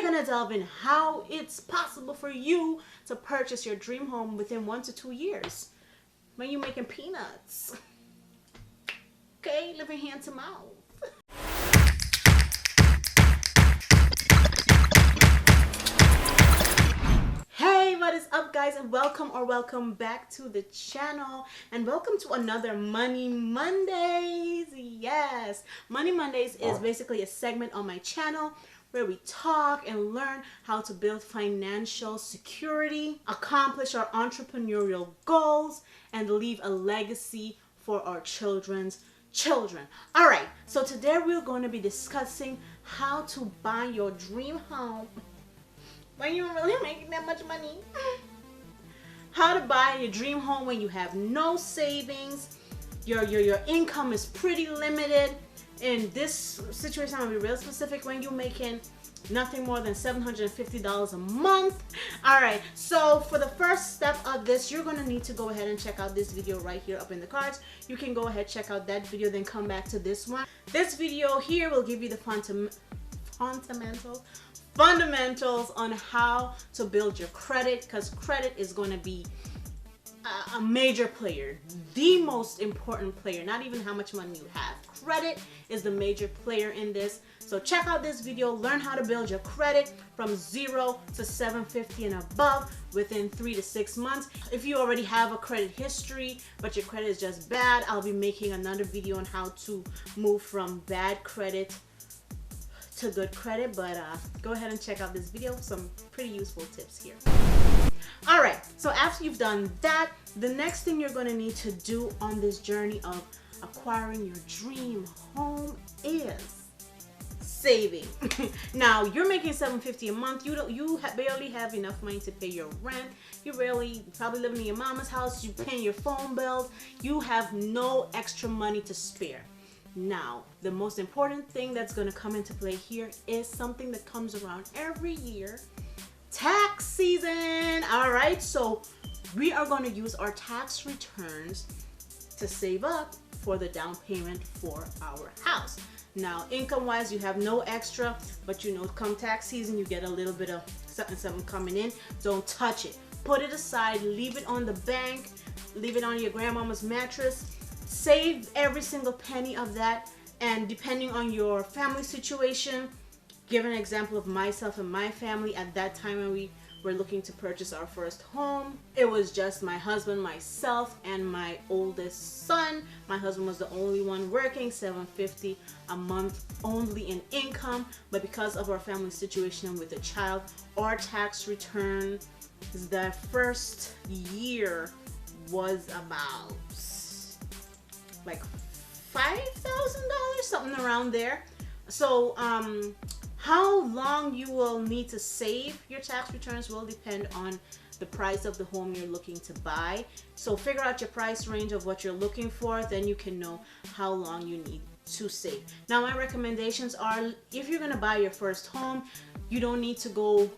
gonna delve in how it's possible for you to purchase your dream home within 1 to 2 years when you're making peanuts. Okay, living hand to mouth. Hey, what is up, guys, and welcome back to the channel, and welcome to another Money Mondays. Yes, Money Mondays is basically a segment on my channel where we talk and learn how to build financial security, accomplish our entrepreneurial goals, and leave a legacy for our children's children. All right, so today we're going to be discussing how to buy your dream home when you're really making that much money. How to buy your dream home when you have no savings, your income is pretty limited. In this situation, I'm gonna be real specific, when you're making nothing more than $750 a month. All right, so for the first step of this, you're gonna need to go ahead and check out this video right here up in the cards. You can go ahead, check out that video, then come back to this one. This video here will give you the fundamentals on how to build your credit, because credit is going to be a major player, the most important player, not even how much money you have. Credit is the major player in this. So check out this video, learn how to build your credit from 0 to 750 and above within 3 to 6 months. If you already have a credit history but your credit is just bad, I'll be making another video on how to move from bad credit to good credit, but go ahead and check out this video. Some pretty useful tips here. All right, so after you've done that, the next thing you're going to need to do on this journey of acquiring your dream home is saving. Now, you're making $750 a month. You barely have enough money to pay your rent. You probably living in your mama's house. You paying your phone bills. You have no extra money to spare. Now, the most important thing that's going to come into play here is something that comes around every year: tax season. All right, so we are going to use our tax returns to save up for the down payment for our house. Now, income-wise, you have no extra, but you know, come tax season, you get a little bit of something coming in. Don't touch it. Put it aside, leave it on the bank, leave it on your grandmama's mattress. Save every single penny of that, and depending on your family situation, give an example of myself and my family. At that time when we were looking to purchase our first home, it was just my husband, myself, and my oldest son. My husband was the only one working, $750 a month only in income, but because of our family situation with a child, our tax return the first year was about like $5,000, something around there. So how long you will need to save your tax returns will depend on the price of the home you're looking to buy. So figure out your price range of what you're looking for, then you can know how long you need to save. Now, my recommendations are, if you're gonna buy your first home, you don't need to go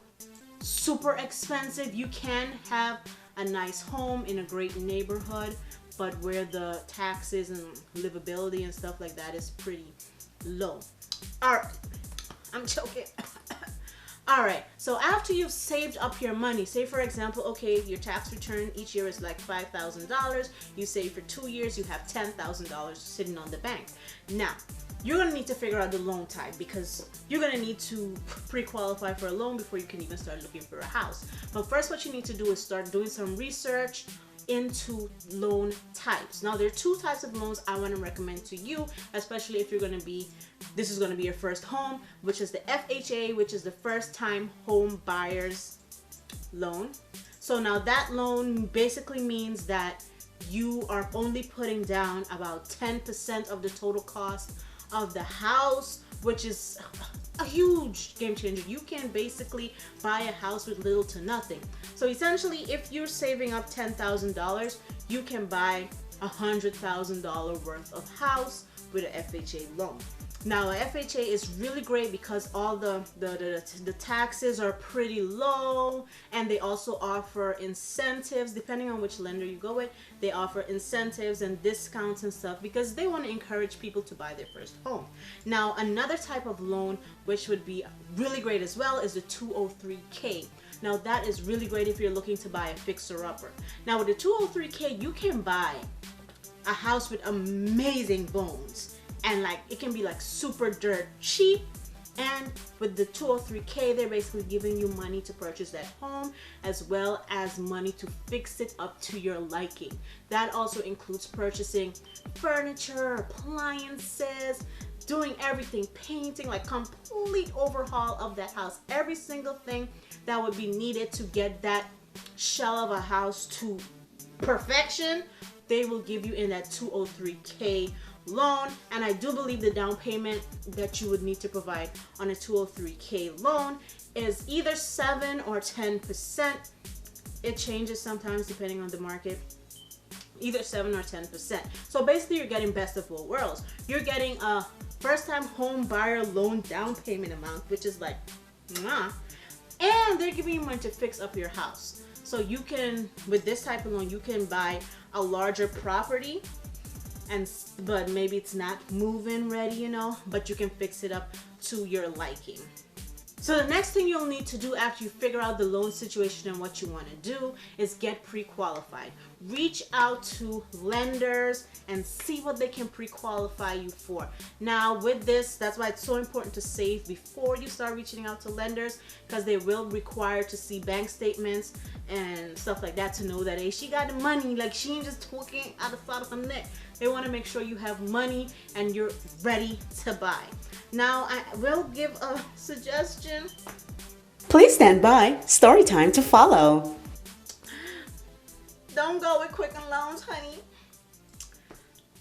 super expensive. You can have a nice home in a great neighborhood, but where the taxes and livability and stuff like that is pretty low. All right, I'm joking. All right, so after you've saved up your money, say for example, okay, your tax return each year is like $5,000. You save for 2 years, you have $10,000 sitting on the bank. Now, you're gonna need to figure out the loan type, because you're gonna need to pre-qualify for a loan before you can even start looking for a house. But first, what you need to do is start doing some research into loan types. Now, there are 2 types of loans I want to recommend to you, especially if this is going to be your first home, which is the FHA, which is the first time home buyers loan. So now that loan basically means that you are only putting down about 10% of the total cost of the house, which is a huge game changer. You can basically buy a house with little to nothing. So essentially, if you're saving up $10,000, you can buy $100,000 worth of house with an FHA loan. Now, FHA is really great because all the taxes are pretty low, and they also offer incentives depending on which lender you go with. They offer incentives and discounts and stuff because they want to encourage people to buy their first home. Now, another type of loan which would be really great as well is the 203K. Now, that is really great if you're looking to buy a fixer-upper. Now, with the 203K, you can buy a house with amazing bones. And like it can be like super dirt cheap, and with the 203K they're basically giving you money to purchase that home as well as money to fix it up to your liking. That also includes purchasing furniture, appliances, doing everything, painting, like complete overhaul of that house. Every single thing that would be needed to get that shell of a house to perfection, they will give you in that 203K loan. And I do believe the down payment that you would need to provide on a 203K loan is either 7 or 10%. It changes sometimes depending on the market. Either 7 or 10%. So basically you're getting best of both worlds. You're getting a first time home buyer loan down payment amount, which is like mwah, and they're giving you money to fix up your house. So you can, with this type of loan, you can buy a larger property, but maybe it's not move-in ready, you know, but you can fix it up to your liking. So the next thing you'll need to do after you figure out the loan situation and what you want to do is get pre-qualified. Reach out to lenders and see what they can pre-qualify you for. Now with this, that's why it's so important to save before you start reaching out to lenders, because they will require to see bank statements and stuff like that to know that, hey, she got the money, like she ain't just talking out the side of her neck. They want to make sure you have money and you're ready to buy. Now, I will give a suggestion. Please stand by. Story time to follow. Don't go with Quicken Loans, honey.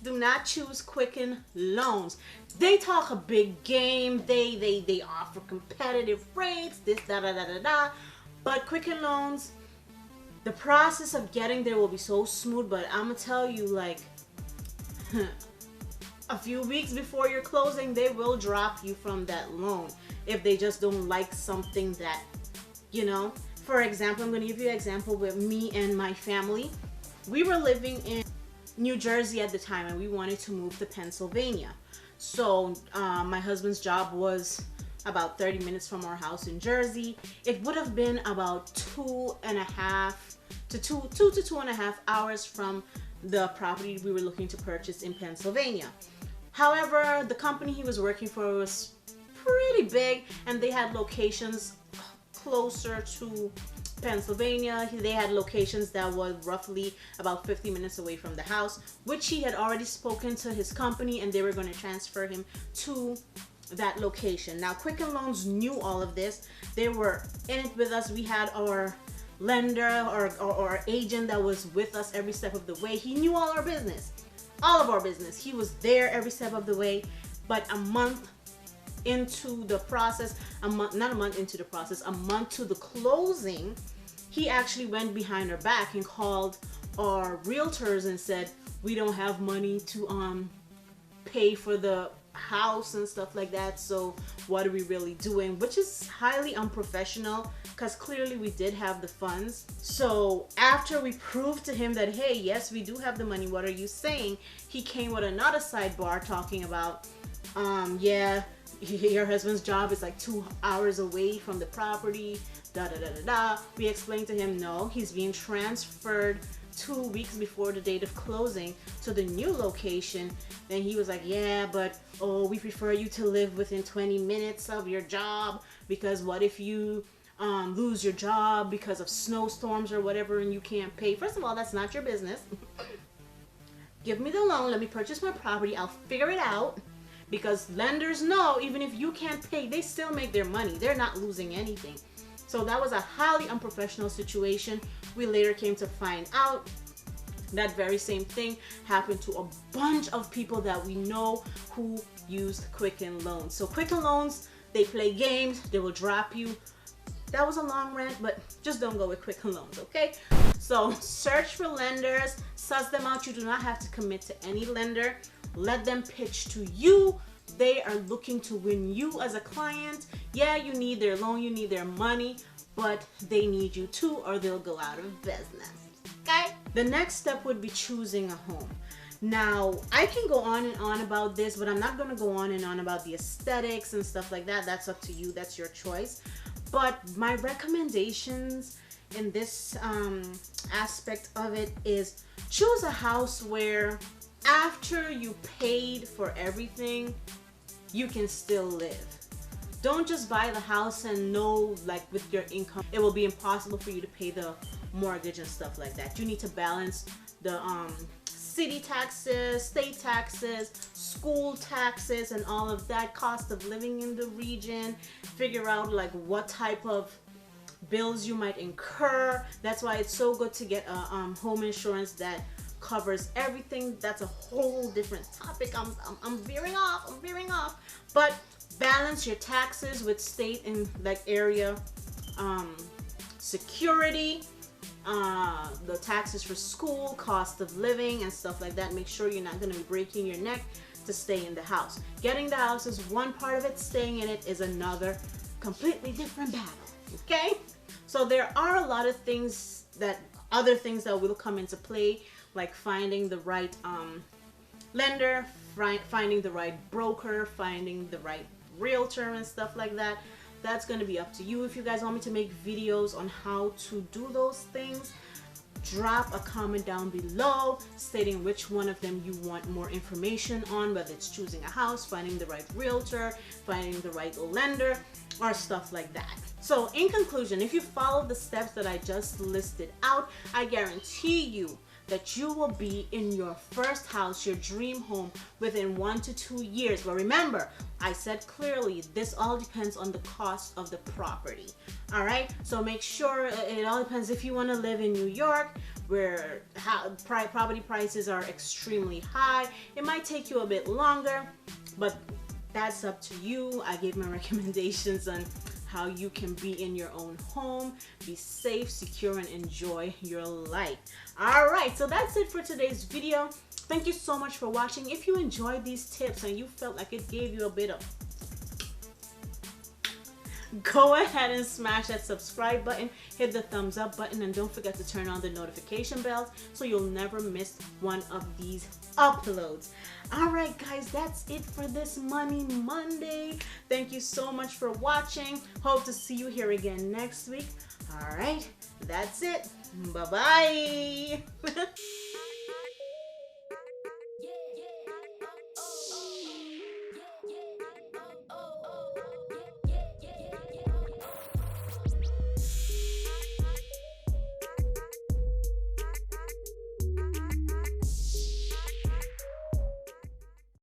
Do not choose Quicken Loans. They talk a big game. They offer competitive rates, this, da, da, da, da, da. But Quicken Loans, the process of getting there will be so smooth, but I'm going to tell you, like, a few weeks before your closing, they will drop you from that loan if they just don't like something that, you know. For example, I'm going to give you an example with me and my family. We were living in New Jersey at the time and we wanted to move to Pennsylvania. So my husband's job was about 30 minutes from our house in Jersey. It would have been about 2.5 to 2.5 hours from the property we were looking to purchase in Pennsylvania. However, the company he was working for was pretty big and they had locations closer to Pennsylvania. They had locations that were roughly about 50 minutes away from the house, which he had already spoken to his company and they were going to transfer him to that location. Now, Quicken Loans knew all of this. They were in it with us. We had our lender or agent that was with us every step of the way. He knew all our business, all of our business. He was there every step of the way. But a month into the process, a month to the closing, he actually went behind our back and called our realtors and said, we don't have money to pay for the house and stuff like that, so what are we really doing? Which is highly unprofessional because clearly we did have the funds. So after we proved to him that, hey, yes, we do have the money, what are you saying? He came with another sidebar talking about yeah, your husband's job is like 2 hours away from the property, da da da da da. We explained to him, no, he's being transferred 2 weeks before the date of closing to the new location. Then he was like, yeah, but oh, we prefer you to live within 20 minutes of your job, because what if you lose your job because of snowstorms or whatever and you can't pay? First of all, that's not your business. Give me the loan, let me purchase my property, I'll figure it out. Because lenders know even if you can't pay, they still make their money. They're not losing anything. So that was a highly unprofessional situation. We later came to find out that very same thing happened to a bunch of people that we know who used Quicken Loans. So Quicken Loans, they play games, they will drop you. That was a long rant, but just don't go with Quicken Loans, okay? So search for lenders, suss them out. You do not have to commit to any lender. Let them pitch to you they are looking to win you as a client. Yeah, you need their loan, you need their money, but they need you too, or they'll go out of business. Okay? The next step would be choosing a home. Now, I can go on and on about this, but I'm not going to go on and on about the aesthetics and stuff like that. That's up to you. That's your choice. But my recommendations in this aspect of it is choose a house where after you paid for everything, you can still live. Don't just buy the house and know, like, with your income, it will be impossible for you to pay the mortgage and stuff like that. You need to balance the city taxes, state taxes, school taxes, and all of that, cost of living in the region. Figure out like what type of bills you might incur. That's why it's so good to get a home insurance that covers everything. That's a whole different topic. I'm veering off. But balance your taxes with state and like area security, the taxes for school, cost of living, and stuff like that. Make sure you're not going to be breaking your neck to stay in the house. Getting the house is one part of it. Staying in it is another completely different battle. Okay? So there are a lot of things other things that will come into play, like finding the right lender, finding the right broker, finding the right realtor and stuff like that. That's going to be up to you. If you guys want me to make videos on how to do those things, drop a comment down below stating which one of them you want more information on, whether it's choosing a house, finding the right realtor, finding the right lender, or stuff like that. So in conclusion, if you follow the steps that I just listed out, I guarantee you that you will be in your first house, your dream home, within 1 to 2 years. But remember, I said clearly, this all depends on the cost of the property. All right, so make sure it all depends. If you want to live in New York, where property prices are extremely high, it might take you a bit longer, but that's up to you. I gave my recommendations on how you can be in your own home, be safe, secure, and enjoy your life. All right, so that's it for today's video. Thank you so much for watching. If you enjoyed these tips and you felt like it gave you a bit of, go ahead and smash that subscribe button, hit the thumbs up button, and don't forget to turn on the notification bells so you'll never miss one of these uploads. All right, guys, that's it for this Money Monday. Thank you so much for watching. Hope to see you here again next week. All right, that's it. Bye-bye.